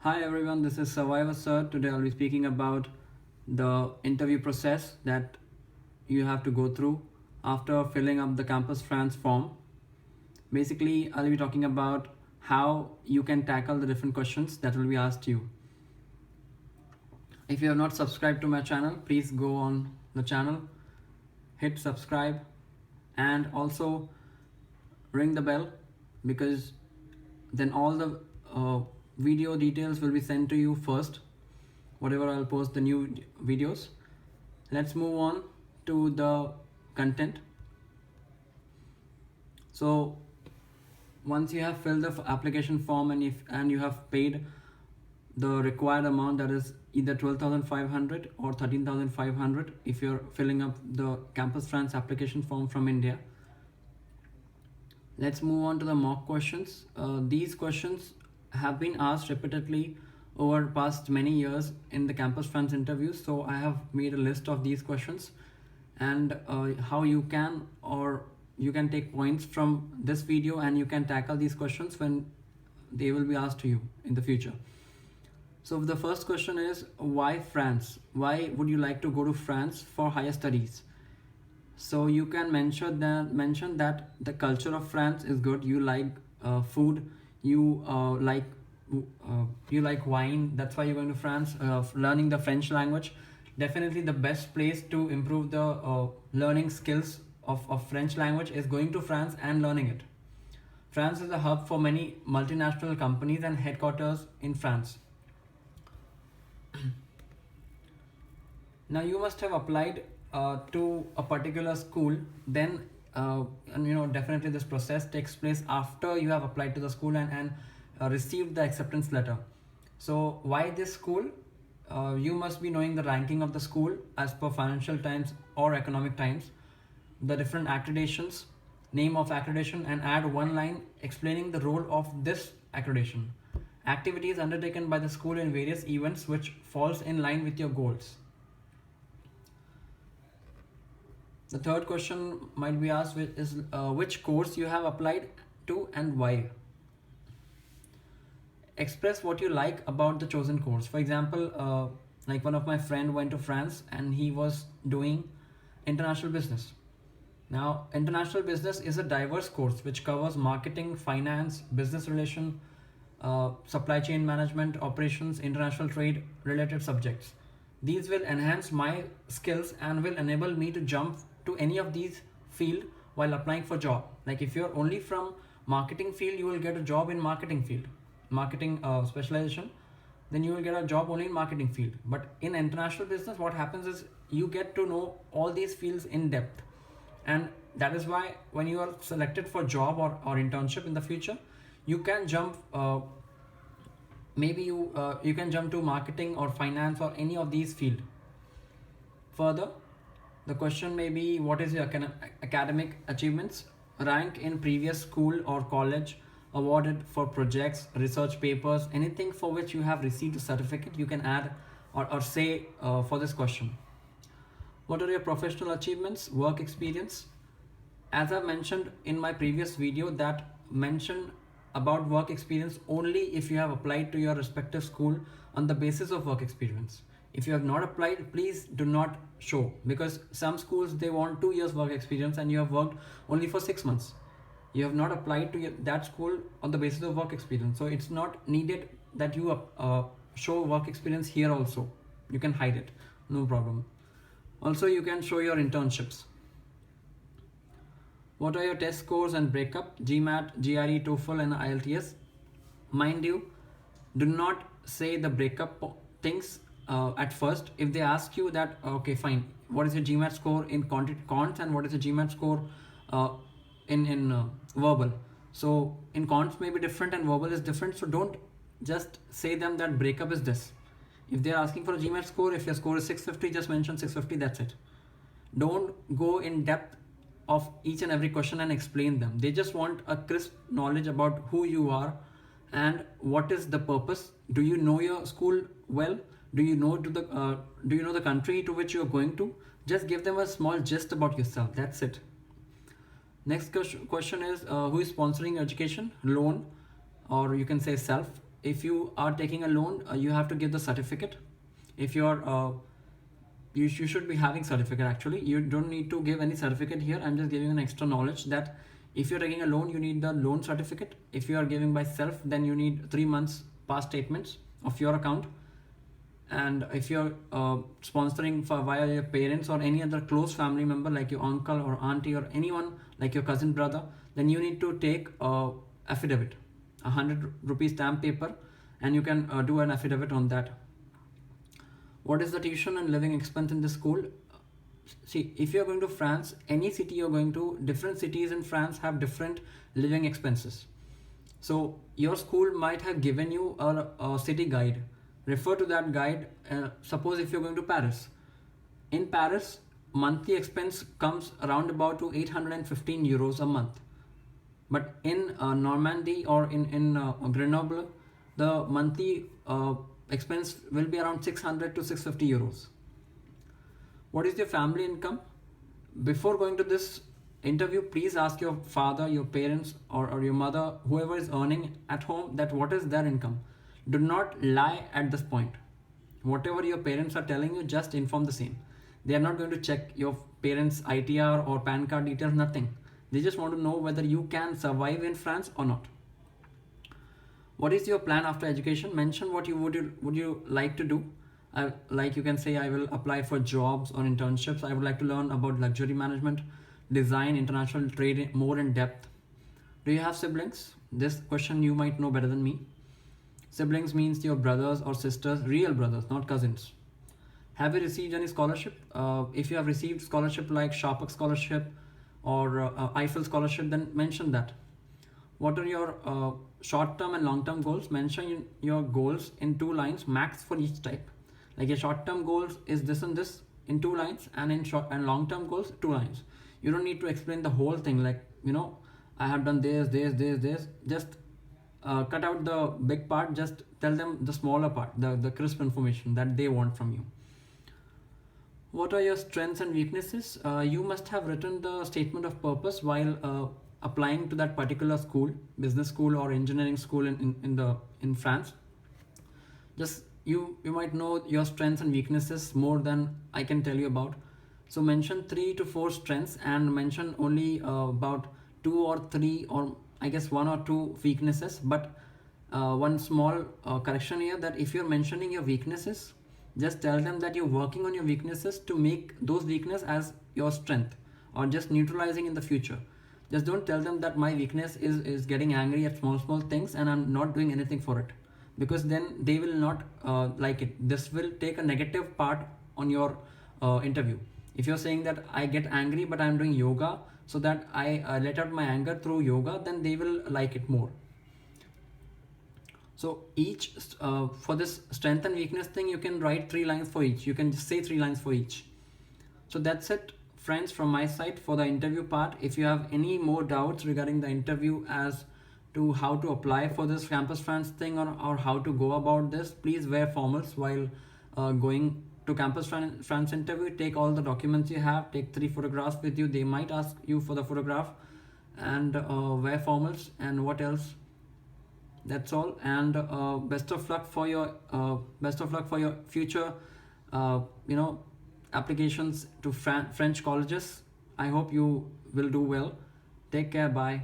Hi everyone, this is Survivor Sir. Today I'll be speaking about the interview process that you have to go through after filling up the Campus France form. Basically, I'll be talking about how you can tackle the different questions that will be asked you. If you have not subscribed to my channel, please go on the channel, hit subscribe, and also ring the bell because then all the video details will be sent to you first whatever I'll post the new videos. Let's move on to the content. So once you have filled the application form and you have paid the required amount, that is either 12,500 or 13,500 if you're filling up the Campus France application form from India. Let's move on to the mock questions. These questions have been asked repeatedly over past many years in the Campus France interviews. So I have made a list of these questions and how you can take points from this video and you can tackle these questions when they will be asked to you in the future. So the first question is, why France? Why would you like to go to France for higher studies? So you can mention that the culture of France is good. You like food. You like wine. That's why you're going to France. Learning the French language, definitely the best place to improve the learning skills of French language is going to France and learning it. France is a hub for many multinational companies and headquarters in France. Now you must have applied to a particular school, then and definitely this process takes place after you have applied to the school and received the acceptance letter. So why this school? You must be knowing the ranking of the school as per Financial Times or Economic Times, the different accreditations, name of accreditation, and add one line explaining the role of this accreditation. Activities undertaken by the school in various events which falls in line with your goals. The third question might be asked is which course you have applied to and why. Express what you like about the chosen course. For example, like one of my friend went to France and he was doing international business. Now, international business is a diverse course which covers marketing, finance, business relation, supply chain management, operations, international trade related subjects. These will enhance my skills and will enable me to jump to any of these field while applying for job. Like if you're only from marketing field, you will get a job in marketing field, marketing specialization, then you will get a job only in marketing field. But in international business, what happens is you get to know all these fields in depth, and that is why when you are selected for job or internship in the future, you can jump maybe you can jump to marketing or finance or any of these field. Further, the question may be, what is your academic achievements? Rank in previous school or college, awarded for projects, research papers, anything for which you have received a certificate, you can add or say for this question. What are your professional achievements, work experience? As I mentioned in my previous video, that mention about work experience only if you have applied to your respective school on the basis of work experience. If you have not applied, please do not show, because some schools they want 2 years work experience and you have worked only for 6 months. You have not applied to that school on the basis of work experience, so it's not needed that you show work experience here also. You can hide it, no problem. Also, you can show your internships. What are your test scores and breakup? GMAT, GRE, TOEFL and IELTS. Mind you, do not say the breakup things at first. If they ask you that, okay fine, what is your GMAT score in cons and what is your GMAT score in verbal? So in cons may be different and verbal is different, so don't just say them that breakup is this. If they're asking for a GMAT score, if your score is 650, just mention 650, that's it. Don't go in depth of each and every question and explain them. They just want a crisp knowledge about who you are and what is the purpose. Do you know your school well? Do you know the country to which you are going to? Just give them a small gist about yourself. That's it. Next question is, who is sponsoring education? Loan, or you can say self. if you are taking a loan, you have to give the certificate. If you're you should be having certificate. Actually, you don't need to give any certificate here. I'm just giving an extra knowledge that if you're taking a loan, you need the loan certificate. If you are giving by self, then you need 3 months past statements of your account. And if you're sponsoring for via your parents or any other close family member like your uncle or auntie or anyone like your cousin brother, then you need to take affidavit, 100 rupees stamp paper, and you can do an affidavit on that. What is the tuition and living expense in the school? See, if you're going to France, any city you're going to, different cities in France have different living expenses. So your school might have given you a city guide. Refer to that guide. Suppose if you're going to Paris. In Paris, monthly expense comes around about to 815 euros a month. But in Normandy or in Grenoble, the monthly expense will be around 600 to 650 euros. What is your family income? Before going to this interview, please ask your father, your parents, or your mother, whoever is earning at home, that what is their income. Do not lie at this point. Whatever your parents are telling you, just inform the same. They are not going to check your parents' ITR or PAN card details, nothing. They just want to know whether you can survive in France or not. What is your plan after education? Mention what you would you like to do. Like you can say, I will apply for jobs or internships. I would like to learn about luxury management, design, international trade more in depth. Do you have siblings? This question you might know better than me. Siblings means your brothers or sisters, real brothers, not cousins. Have you received any scholarship? If you have received scholarship like Sharpak scholarship or Eiffel scholarship, then mention that. What are your short-term and long-term goals? Mention your goals in 2 lines max for each type. Like your short-term goals is this and this in 2 lines, and in short and long-term goals 2 lines. You don't need to explain the whole thing, like, I have done this. Just cut out the big part. Just tell them the smaller part, the crisp information that they want from you. What are your strengths and weaknesses? You must have written the statement of purpose while applying to that particular school, business school or engineering school in France. Just you might know your strengths and weaknesses more than I can tell you about. So mention 3 to 4 strengths and mention only about 2 or 3 or I guess 1 or 2 weaknesses. But one small correction here, that if you're mentioning your weaknesses, just tell them that you're working on your weaknesses to make those weaknesses as your strength, or just neutralizing in the future. Just don't tell them that my weakness is getting angry at small things and I'm not doing anything for it, because then they will not like it. This will take a negative part on your interview. If you're saying that I get angry but I'm doing yoga so that I let out my anger through yoga, then they will like it more. So each for this strength and weakness thing, you can write 3 lines for each. You can just say 3 lines for each. So that's it, friends, from my side for the interview part. If you have any more doubts regarding the interview as to how to apply for this Campus France thing, or how to go about this, please wear formals while going to Campus France interview. Take all the documents you have, take 3 photographs with you. They might ask you for the photograph, and wear formals. And what else? That's all. And best of luck for your future applications to French colleges. I hope you will do well. Take care. Bye.